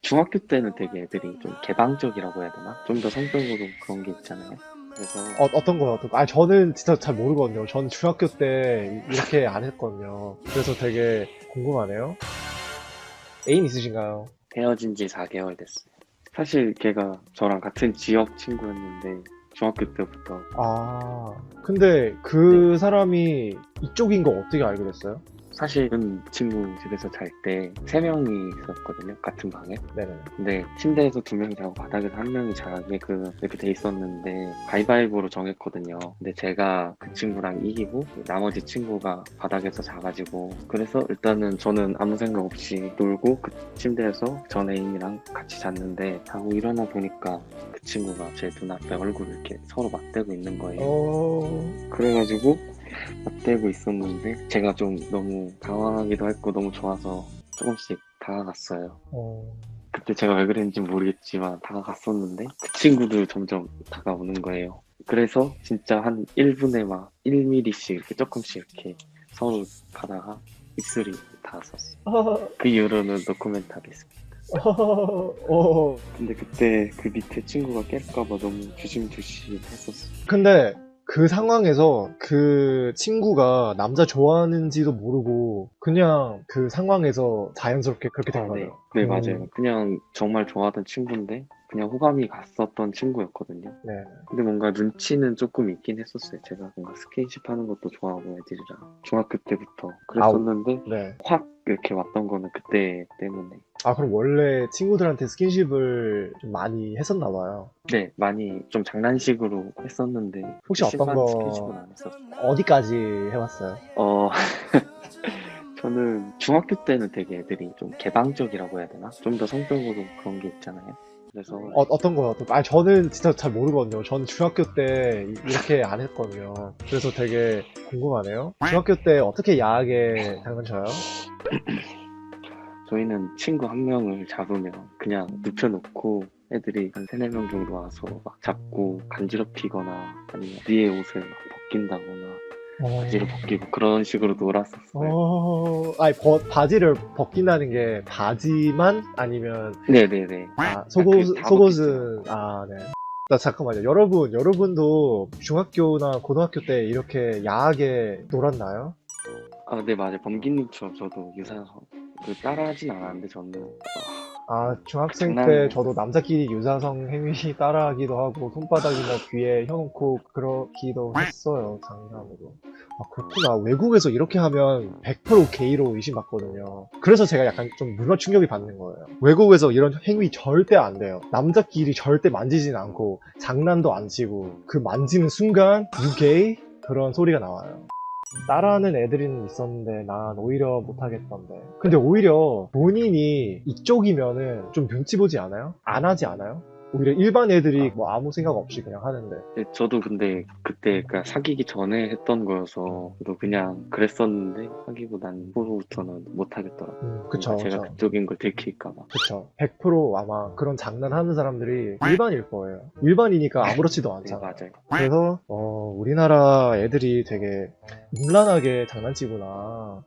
중학교 때는 되게 애들이 좀 개방적이라고 해야 되나? 좀 더 성적으로 그런 게 있잖아요. 그래서 어떤 거요? 어떤 거? 저는 진짜 잘 모르거든요. 저는 중학교 때 이렇게 안 했거든요. 그래서 되게 궁금하네요. 애인 있으신가요? 헤어진 지 4개월 됐어요. 사실 걔가 저랑 같은 지역 친구였는데 중학교 때부터. 근데 네. 그 사람이 이쪽인 거 어떻게 알게 됐어요? 사실은 친구 집에서 잘 때 3명이 있었거든요. 같은 방에. 네네. 근데 침대에서 2명이 자고 바닥에서 1명이 자게끔 이렇게 돼 있었는데 가위바위보로 정했거든요. 근데 제가 그 친구랑 이기고 나머지 친구가 바닥에서 자가지고, 그래서 일단은 저는 아무 생각 없이 놀고 그 침대에서 전 애인이랑 같이 잤는데 자고 일어나 보니까 그 친구가 제 눈앞에 얼굴을 이렇게 서로 맞대고 있는 거예요. 그래가지고 맞대고 있었는데 제가 좀 너무 당황하기도 했고 너무 좋아서 조금씩 다가갔어요. 어, 그때 제가 왜 그랬는지 모르겠지만 다가갔었는데 그 친구도 점점 다가오는 거예요. 그래서 진짜 한 1분에 막 1mm씩 이렇게 조금씩 이렇게 서로 가다가 입술이 닿았었어요. 그 이후로는 노코멘트하게 했습니다. 근데 그때 그 밑에 친구가 깰까봐 너무 조심조심 했었어요. 근데 그 상황에서 그 친구가 남자 좋아하는지도 모르고 그냥 그 상황에서 자연스럽게 그렇게 된 아, 네. 거네요. 네, 맞아요. 그냥 정말 좋아하던 친구인데 그냥 호감이 갔었던 친구였거든요. 네. 근데 뭔가 눈치는 조금 있긴 했었어요. 제가 뭔가 스킨십 하는 것도 좋아하고 애들이랑 중학교 때부터 아, 그랬었는데 네. 확 이렇게 왔던 거는 그때 때문에. 그럼 원래 친구들한테 스킨십을 좀 많이 했었나 봐요. 네, 많이 좀 장난식으로 했었는데 그렇게 혹시 어떤 심한 스킨십은 거 안 했었어요. 어디까지 해봤어요? 어, 저는 중학교 때는 되게 애들이 좀 개방적이라고 해야 되나? 좀 더 성적으로 그런 게 있잖아요. 그래서 어떤 거요? 저는 진짜 잘 모르거든요. 저는 중학교 때 이렇게 안 했거든요. 그래서 되게 궁금하네요. 중학교 때 어떻게 야하게 장난쳐요? 저희는 친구 한 명을 잡으면 그냥 눕혀놓고 애들이 한 세네 명 정도 와서 막 잡고 간지럽히거나 아니면 위에 옷을 막 벗긴다거나 바지를 어, 벗기고 그런 식으로 놀았었어요. 바지를 벗긴다는 게 바지만 아니면 네네네. 그 다 벗기진 속옷은, 않고. 네. 잠깐만요. 여러분도 중학교나 고등학교 때 이렇게 야하게 놀았나요? 아, 네, 맞아요. 범기님처럼 저도 유사성 그 따라하진 않았는데 저는 중학생 장난을 때 저도 했었어요. 남자끼리 유사성 행위 따라하기도 하고, 손바닥이나 귀에 혀놓고 그러기도 했어요, 장난으로. 그렇구나. 외국에서 이렇게 하면 100% 게이로 의심받거든요. 그래서 제가 약간 좀 문화 충격이 받는 거예요. 외국에서 이런 행위 절대 안 돼요. 남자끼리 절대 만지진 않고, 장난도 안 치고, 그 만지는 순간, you gay? 그런 소리가 나와요. 따라하는 애들은 있었는데 난 오히려 못하겠던데. 근데 오히려 본인이 이쪽이면은 좀 눈치 보지 않아요? 안 하지 않아요? 오히려 일반 애들이 아, 뭐 아무 생각 없이 그냥 하는데. 네, 저도 근데 그때 그러니까 사귀기 전에 했던 거여서 저도 그냥 그랬었는데 사귀고 난 후로부터는 못 하겠더라고요. 뭔가 그쵸, 제가 그쵸. 그쪽인 걸 들킬까 봐. 그쵸. 100% 아마 그런 장난하는 사람들이 일반일 거예요. 일반이니까 아무렇지도 네, 않잖아요. 맞아요. 그래서, 우리나라 애들이 되게 음란하게 장난치구나.